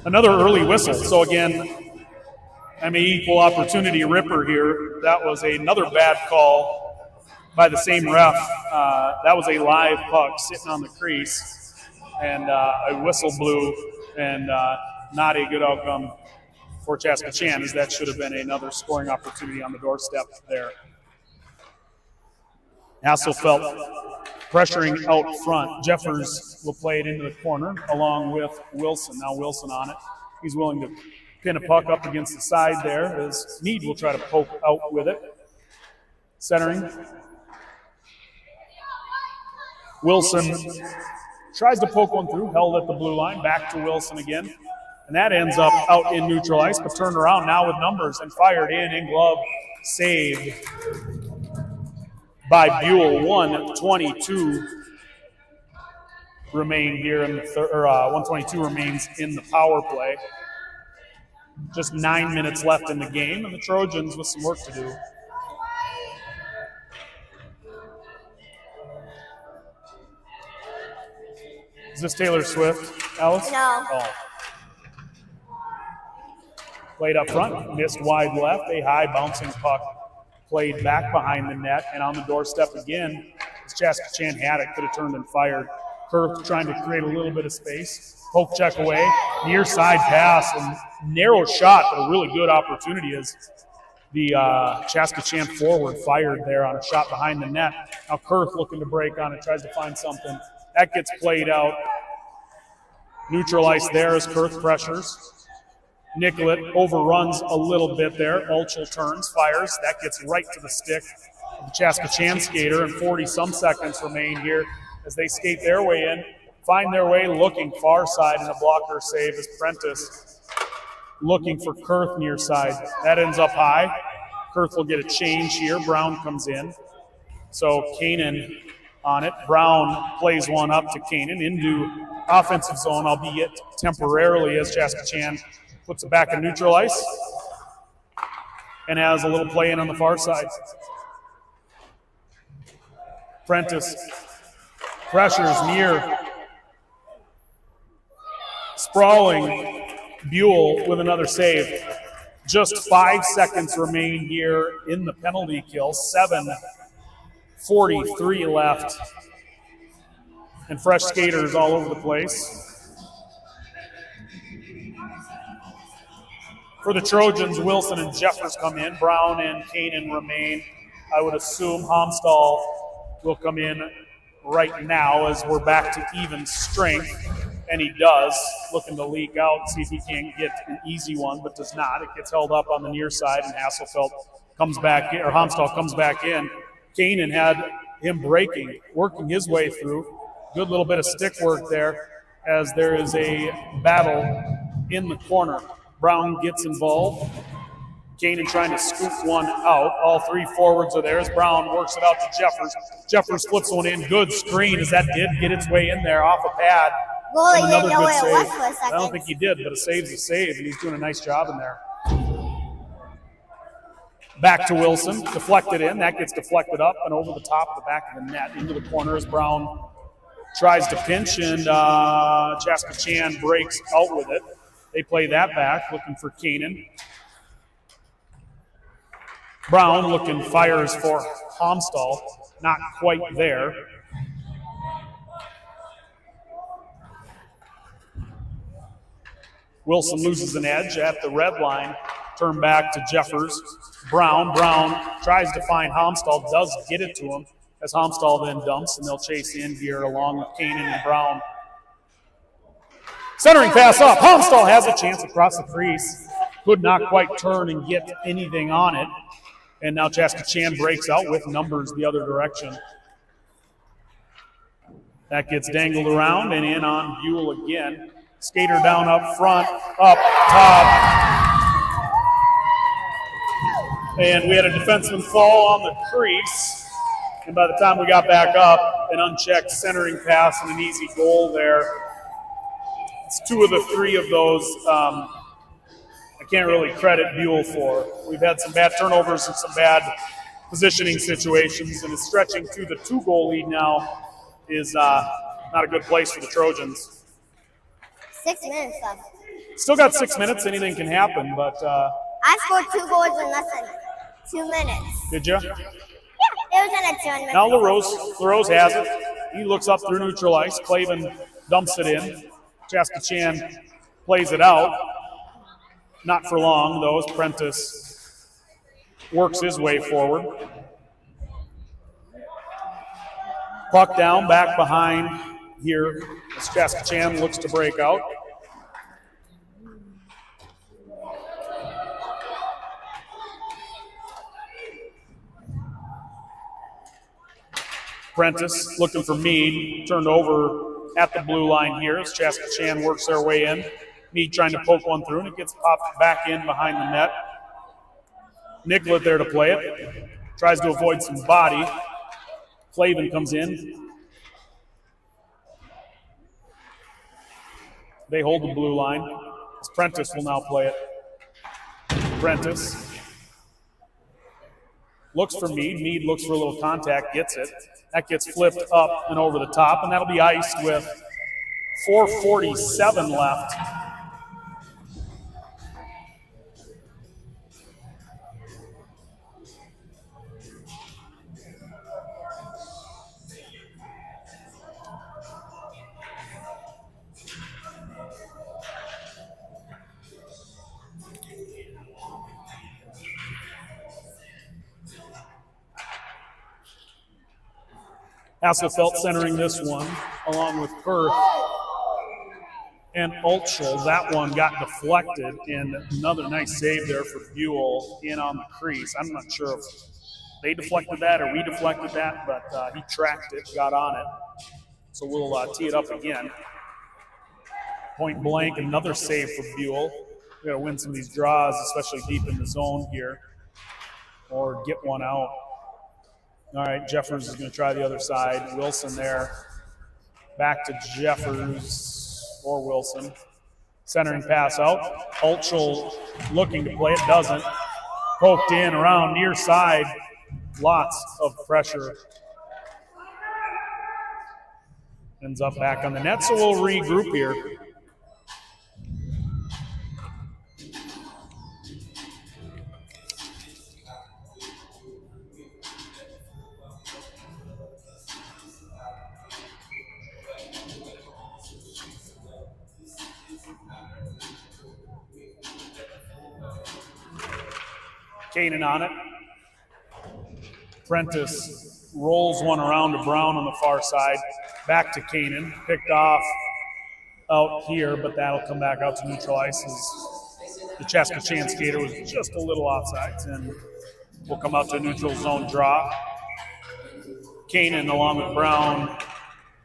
Another early whistle. So again, I'm an equal opportunity ripper here. That was another bad call by the same ref. That was a live puck sitting on the crease, and a whistle blew, and not a good outcome for ChaskaChan, as that should have been another scoring opportunity on the doorstep there. Hasselfeld pressuring out front. Jeffers will play it into the corner along with Wilson. Now Wilson on it. He's willing to pin a puck up against the side there, as Mead will try to poke out with it. Centering. Wilson tries to poke one through, held at the blue line, back to Wilson again. And that ends up out in neutral ice, but turned around now with numbers and fired in glove, saved by Buell. 1:22 remain here in the 1:22 remains in the power play. Just 9 minutes left in the game, and the Trojans with some work to do. Is this Taylor Swift, Alice? No. Oh. Played up front, missed wide left. A high bouncing puck played back behind the net, and on the doorstep again, as ChaskaChan had it, could have turned and fired. Kurth trying to create a little bit of space. Poke check away, near side pass, and narrow shot, but a really good opportunity as the ChaskaChan forward fired there on a shot behind the net. Now Kurth looking to break on it, tries to find something. That gets played out. Neutral ice there as Kurth pressures. Nicollet overruns a little bit there. Ulchel turns, fires. That gets right to the stick of the ChaskaChan skater, and 40-some seconds remain here as they skate their way in, find their way looking far side, and a blocker save as Prentice looking for Kurth near side. That ends up high. Kurth will get a change here. Brown comes in. So Kanan on it. Brown plays one up to Kanan into offensive zone, albeit temporarily, as ChaskaChan puts it back in neutral ice and has a little play in on the far side. Prentice pressures near. Sprawling Buell with another save. Just 5 seconds remain here in the penalty kill. 7:43 left. And fresh skaters all over the place. For the Trojans, Wilson and Jeffers come in. Brown and Kanan remain. I would assume Homstall will come in right now as we're back to even strength. And he does, looking to leak out, see if he can get an easy one, but does not. It gets held up on the near side, and Hasselfeld comes back in, or Homstall comes back in. Kanan had him breaking, working his way through. Good little bit of stick work there as there is a battle in the corner. Brown gets involved. Kanan trying to scoop one out. All three forwards are there as Brown works it out to Jeffers. Jeffers flips one in. Good screen as that did get its way in there off a pad. Well, And another good it was save. for a second. I don't think he did, but a save's a save, and he's doing a nice job in there. Back to Wilson, deflected in. That gets deflected up and over the top of the back of the net into the corner as Brown tries to pinch, and ChaskaChan breaks out with it. They play that back, looking for Kanan. Brown looking, fires for Homstall, not quite there. Wilson loses an edge at the red line. Turn back to Jeffers. Brown tries to find Homstall, does get it to him as Homstall then dumps, and they'll chase in here along with Kanan and Brown. Centering pass up. Homstall has a chance across the crease. Could not quite turn and get anything on it. And now ChaskaChan breaks out with numbers the other direction. That gets dangled around and in on Buell again. Skater down up front, up top. And we had a defenseman fall on the crease. And by the time we got back up, an unchecked centering pass and an easy goal there. It's two of the three of those I can't really credit Buell for. We've had some bad turnovers and some bad positioning situations, and stretching to the 2-goal lead now is not a good place for the Trojans. 6 minutes left. Still got 6 minutes. Anything can happen, but I scored 2 goals in less than 2 minutes. Did you? Yeah, it was in a 2 minute. Now LaRose has it. He looks up through neutral ice. Clavin dumps it in. ChaskaChan plays it out. Not for long, though, as Prentice works his way forward. Puck down, back behind here as ChaskaChan looks to break out. Prentice looking for Meade, turned over at the blue line here as ChaskaChan works their way in. Meade trying to poke one through, and it gets popped back in behind the net. Nicollet there to play it. Tries to avoid some body. Clavin comes in. They hold the blue line. Prentice will now play it. Prentice looks for Meade. Meade looks for a little contact, gets it. That gets flipped up and over the top, and that'll be iced with 4:47 left. Hasselfeld centering this one, along with Perth and Altschul. That one got deflected, and another nice save there for Buell in on the crease. I'm not sure if they deflected that or we deflected that, but he tracked it, got on it. So we'll tee it up again. Point blank, another save for Buell. We got to win some of these draws, especially deep in the zone here, or get one out. All right, Jeffers is going to try the other side. Wilson there. Back to Jeffers or Wilson. Centering pass out. Altschul looking to play it, doesn't. Poked in around near side. Lots of pressure. Ends up back on the net, so we'll regroup here. Kanan on it. Prentice rolls one around to Brown on the far side. Back to Kanan. Picked off out here, but that'll come back out to neutral ice as the ChaskaChan skater was just a little offsides, and we'll come out to a neutral zone draw. Kanan along with Brown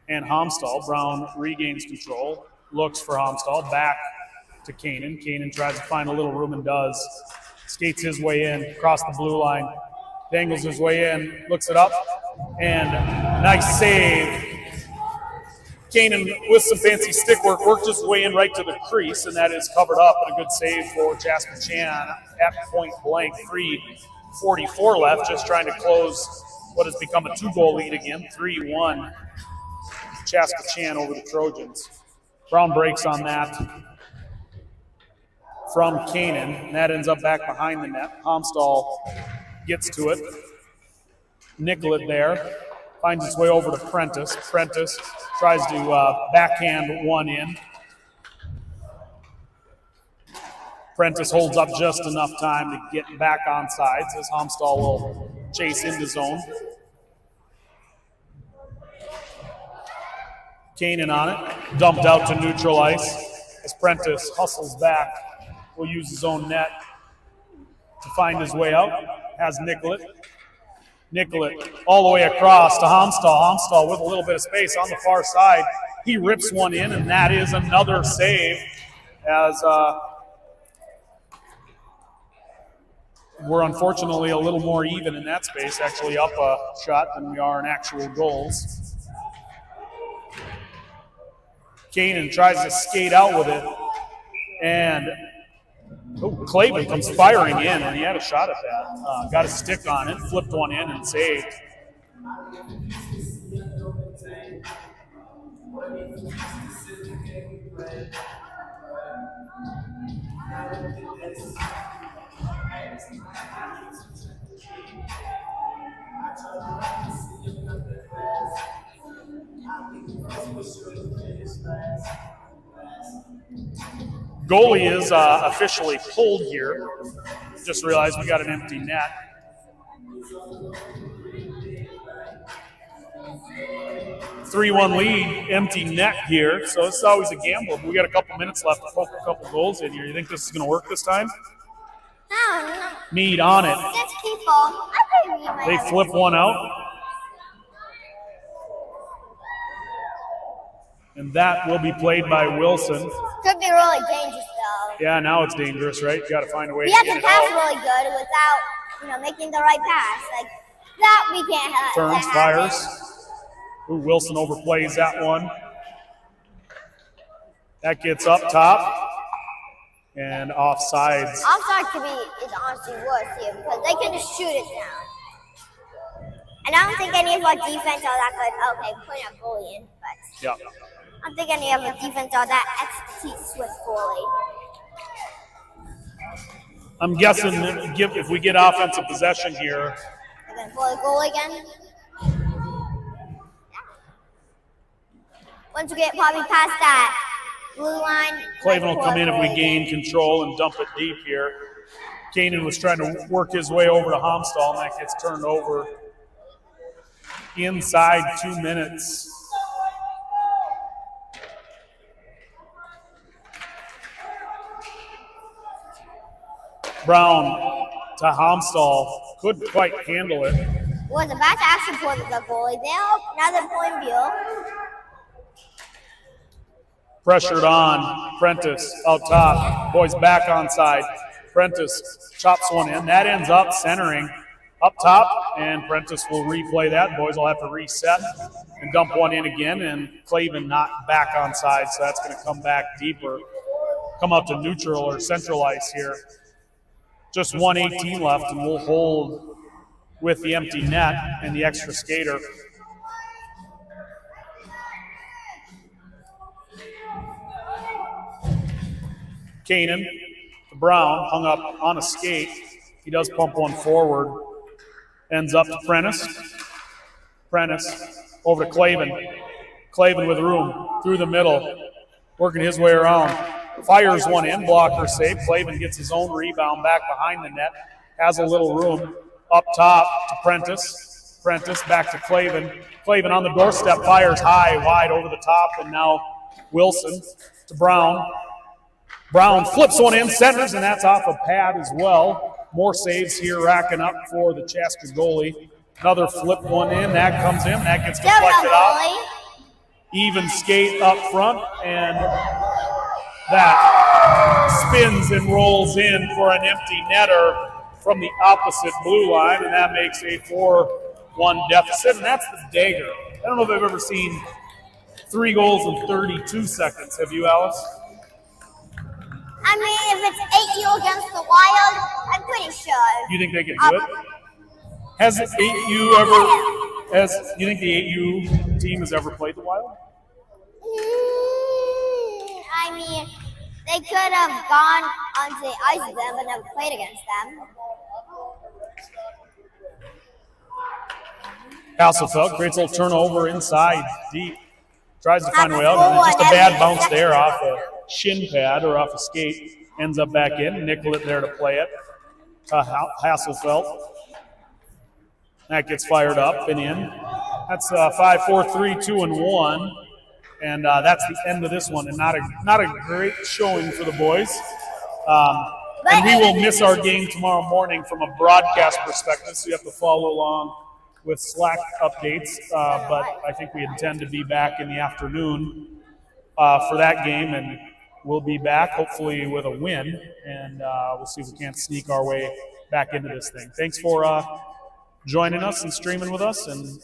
and Homstall. Brown regains control, looks for Homstall, back to Kanan. Kanan tries to find a little room and does Skates his way in, across the blue line. Dangles his way in, looks it up, and nice save. Kanan, with some fancy stick work, worked his way in right to the crease, and that is covered up, and a good save for ChaskaChan at point blank. 3:44 left, just trying to close what has become a 2-goal lead again. 3-1 ChaskaChan over the Trojans. Brown breaks on that from Kanan, and that ends up back behind the net. Homstall gets to it. Nicollet there. Finds its way over to Prentice. Prentice tries to backhand one in. Prentice holds up just enough time to get back on sides as Homstall will chase into zone. Kanan on it. Dumped out to neutral ice as Prentice hustles back. Will use his own net to find his way out. Has Nicollet. Nicollet all the way across to Homstall. Homstall with a little bit of space on the far side. He rips one in, and that is another save as we're unfortunately a little more even in that space, actually up a shot than we are in actual goals. Kanan tries to skate out with it, and Clavin comes firing in, and he had a shot at that. Got a stick on it, flipped one in, and saved. Goalie is officially pulled here. Just realized we got an empty net. (3-1) lead, empty net here. So it's always a gamble. We got a couple minutes left to poke a couple goals in here. You think this is going to work this time? No. Mead on it. 6 people. They flip one out. And that will be played by Wilson. Could be really dangerous, though. Yeah, now it's dangerous, right? You got to find a way We to have get to it pass out. really good without, making the right pass. Like that, we can't have. Turns, fires. Ooh, Wilson overplays that one. That gets up top and offsides. Offside is honestly worse here because they can just shoot it down. And I don't think any of our defense are that good. Okay, putting a goalie in, but Yeah. I don't think any of our defense are that expertise with goalie. I'm guessing if we get offensive possession here, They're gonna pull the goal again. Once we get probably past that blue line, Clavin will come in if we gain control and dump it deep here. Kanan was trying to work his way over to Homstall, and that gets turned over inside 2 minutes. Brown to Homstall, couldn't quite handle it. was about to actually pull the goalie. Now they're pulling Beal. Pressured on. Prentice out top. Boys back on side. Prentice chops one in. That ends up centering up top, and Prentice will replay that. Boys will have to reset and dump one in again, and Clavin not back on side, so that's going to come back deeper. Come out to neutral or central ice here. Just 1:18 left, and we'll hold with the empty net and the extra skater. Kanan to Brown, hung up on a skate. He does pump one forward. Ends up to Prentice. Prentice over to Clavin. Clavin with room through the middle, working his way around. Fires one in, blocker save. Clavin gets his own rebound back behind the net. Has a little room up top to Prentice. Prentice back to Clavin. Clavin on the doorstep, fires high, wide over the top, and now Wilson to Brown. Brown flips one in, centers, and that's off a pad as well. More saves here racking up for the Chaska goalie. Another flip one in, that comes in, that gets deflected out. Even skate up front, and that spins and rolls in for an empty netter from the opposite blue line, and that makes a 4-1 deficit, and that's the dagger. I don't know if I've ever seen 3 goals in 32 seconds. Have you, Alice? I mean, if it's 8U against the Wild, I'm pretty sure. You think they can do it? Has 8U ever? You think the 8U team has ever played the Wild? I mean, they could have gone onto the ice with them, but never played against them. Hasselfeld creates a little turnover inside deep. Tries to find a way out. And just a bad bounce there off a shin pad or off a skate. Ends up back in. Nicollet there to play it. Hasselfeld. That gets fired up and in. That's 5-4-3, 2-1. And that's the end of this one. And not a great showing for the boys. And we will miss our game tomorrow morning from a broadcast perspective, so you have to follow along with Slack updates, but I think we intend to be back in the afternoon for that game, and we'll be back hopefully with a win, and we'll see if we can't sneak our way back into this thing. Thanks for joining us and streaming with us, and